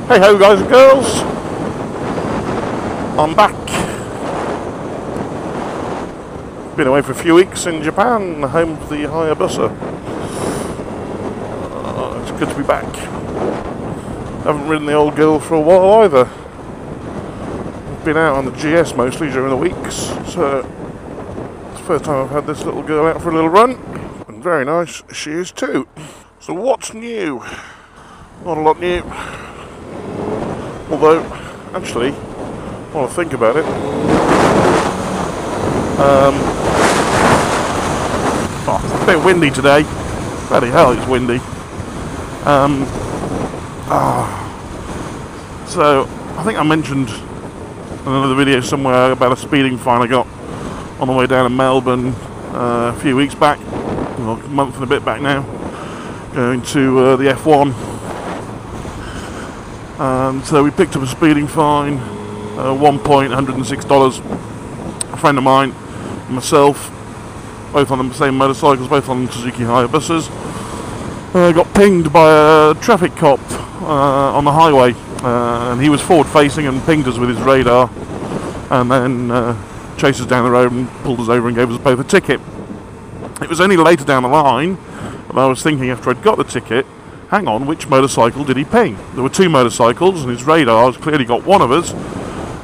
Hey ho guys and girls, I'm back. Been away for a few weeks in Japan, home of the Hayabusa. It's good to be back. Haven't ridden the old girl for a while either. I've been out on the GS mostly during the weeks, so it's the first time I've had this little girl out for a little run, and very nice she is too. So what's new? Not a lot new. Although, actually, while I think about it, it's a bit windy today. Bloody hell, it's windy. So, I think I mentioned in another video somewhere about a speeding fine I got on the way down to Melbourne a few weeks back, well, a month and a bit back now, going to the F1. And so we picked up a speeding fine, 1 point, $106. A friend of mine, myself, both on the same motorcycles, both on Suzuki Hayabusas, got pinged by a traffic cop on the highway, and he was forward facing and pinged us with his radar, and then chased us down the road and pulled us over and gave us both a ticket. It was only later down the line that I was thinking, after I'd got the ticket, hang on, which motorcycle did he ping? There were two motorcycles, and his radar has clearly got one of us,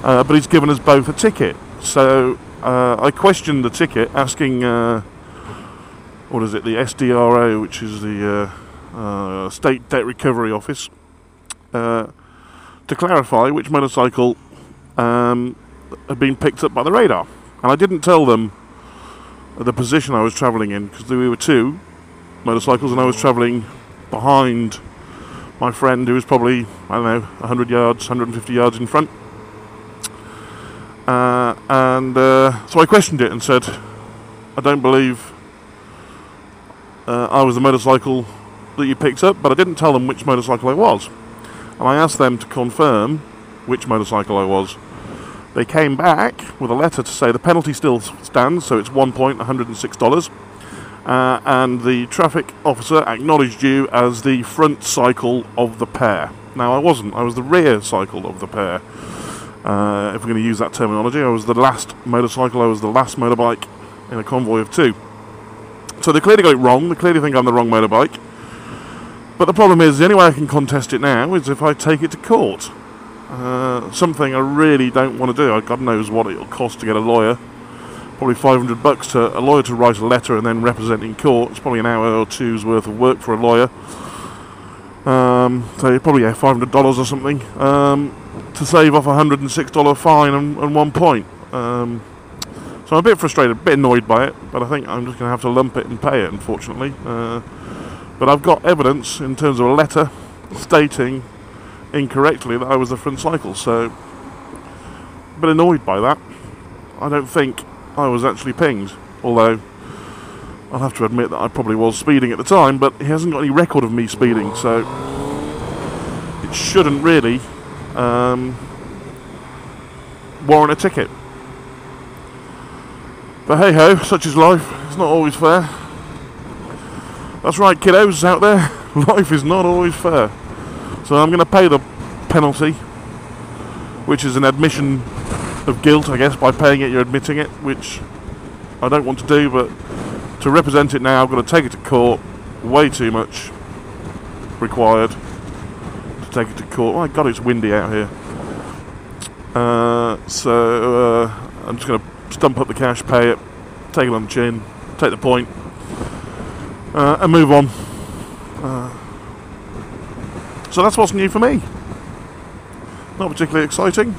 but he's given us both a ticket. So I questioned the ticket, asking, what is it, the SDRO, which is the State Debt Recovery Office, to clarify which motorcycle had been picked up by the radar. And I didn't tell them the position I was travelling in, because we were two motorcycles, and I was travelling behind my friend, who was probably, I don't know, 100 yards, 150 yards in front. So I questioned it and said, I don't believe I was the motorcycle that you picked up, but I didn't tell them which motorcycle I was. And I asked them to confirm which motorcycle I was. They came back with a letter to say the penalty still stands, so it's 1 point, $106. And the traffic officer acknowledged you as the front cycle of the pair. Now, I wasn't. I was the rear cycle of the pair. If we're going to use that terminology, I was the last motorcycle. I was the last motorbike in a convoy of two. So they clearly got it wrong. They clearly think I'm the wrong motorbike. But the problem is, the only way I can contest it now is if I take it to court. Something I really don't want to do. God knows what it'll cost to get a lawyer. Probably $500 to a lawyer to write a letter and then represent in court. It's probably an hour or two's worth of work for a lawyer. So probably $500 or something to save off a $106 fine and 1 point. So I'm a bit frustrated, a bit annoyed by it, but I think I'm just going to have to lump it and pay it, unfortunately. But I've got evidence in terms of a letter stating incorrectly that I was the front cycle, so a bit annoyed by that. I don't think I was actually pinged, although I'll have to admit that I probably was speeding at the time, but he hasn't got any record of me speeding, so it shouldn't really warrant a ticket. But hey ho, such is life. It's not always fair. That's right, kiddos out there, life is not always fair. So I'm going to pay the penalty, which is an admission of guilt, I guess. By paying it, you're admitting it, which I don't want to do, but to represent it now, I've got to take it to court. Way too much required to take it to court. Oh my God, it's windy out here. So I'm just going to stump up the cash, pay it, take it on the chin, take the point, and move on. So that's what's new for me. Not particularly exciting.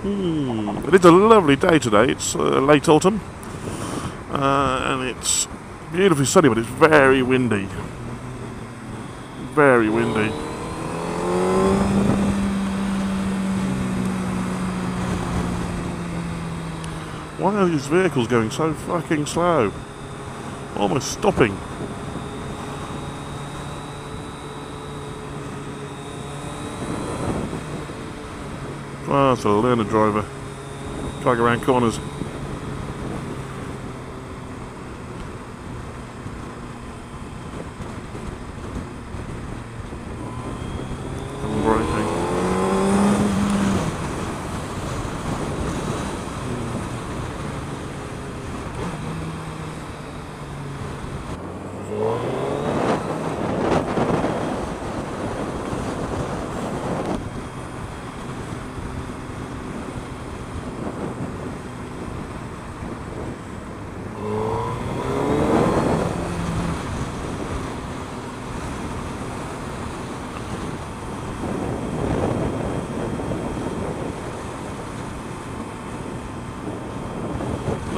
It is a lovely day today. It's late autumn, and it's beautifully sunny, but it's very windy. Very windy. Why are these vehicles going so fucking slow? Almost stopping. Oh, it's a learner driver. Drag around corners.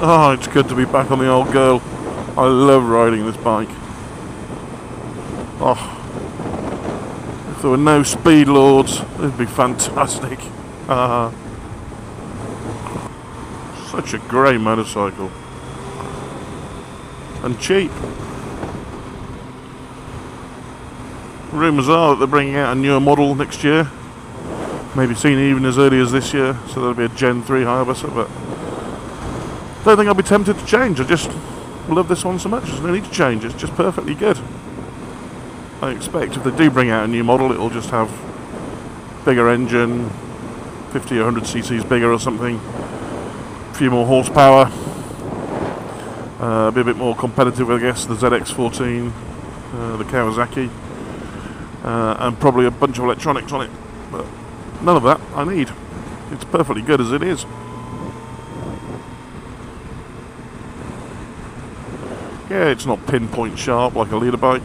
Oh, it's good to be back on the old girl. I love riding this bike. Oh, if there were no speed lords, it'd be fantastic. Such a great motorcycle. And cheap. Rumours are that they're bringing out a newer model next year. Maybe seen even as early as this year, so there'll be a Gen 3 Hayabusa, but I don't think I'll be tempted to change. I just love this one so much, there's no need to change, it's just perfectly good. I expect if they do bring out a new model, it'll just have bigger engine, 50 or 100 cc's bigger or something, a few more horsepower, be a bit more competitive, I guess, the ZX14, the Kawasaki, and probably a bunch of electronics on it, but none of that I need. It's perfectly good as it is. Yeah, it's not pinpoint sharp like a leader bike,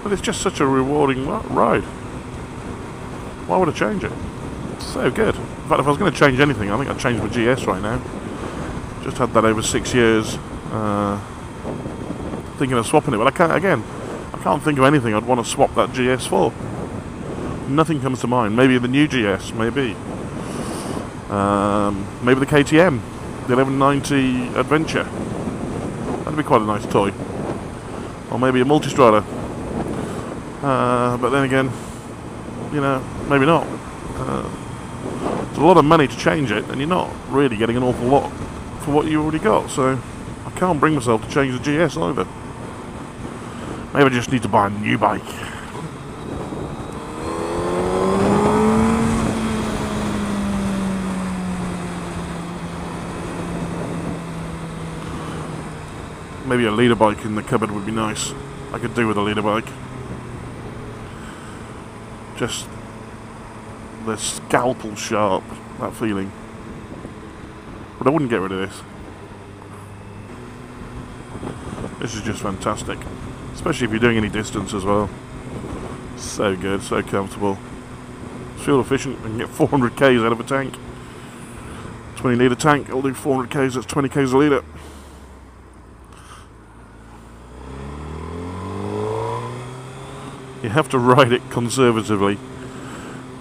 but it's just such a rewarding ride. Why would I change it? It's so good. In fact, if I was going to change anything, I think I'd change my GS right now. Just had that over 6 years, thinking of swapping it, but I can't think of anything I'd want to swap that GS for. Nothing comes to mind. Maybe the new GS, maybe the KTM, the 1190 Adventure. That'd be quite a nice toy. Or maybe a Multistrada. But then again, you know, maybe not. It's a lot of money to change it, and you're not really getting an awful lot for what you already got, so I can't bring myself to change the GS either. Maybe I just need to buy a new bike. Maybe a leader bike in the cupboard would be nice. I could do with a leader bike. Just the scalpel sharp, that feeling. But I wouldn't get rid of this. This is just fantastic. Especially if you're doing any distance as well. So good, so comfortable. Fuel efficient, I can get 400 k's out of a tank. 20 litre tank, I'll do 400 k's, that's 20 k's a litre. You have to ride it conservatively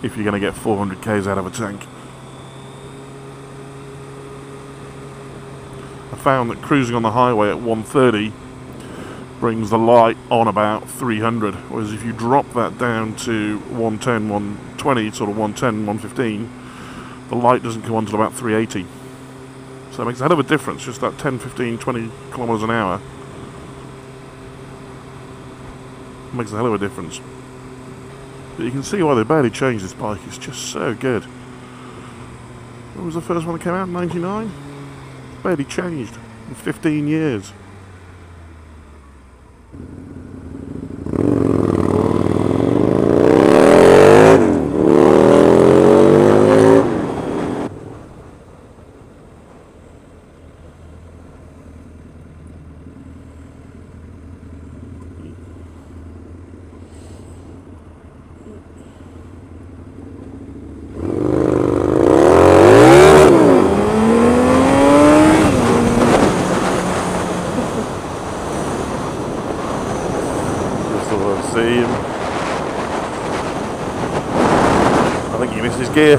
if you're going to get 400 k's out of a tank. I found that cruising on the highway at 130 brings the light on about 300, whereas if you drop that down to 110, 120, sort of 110, 115, the light doesn't come on until about 380. So it makes a hell of a difference, just that 10, 15, 20 kilometers an hour. Makes a hell of a difference. But you can see why they barely changed this bike, it's just so good. When was the first one that came out? 99? Barely changed in 15 years. See him. I think he missed his gear.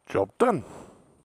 Job done.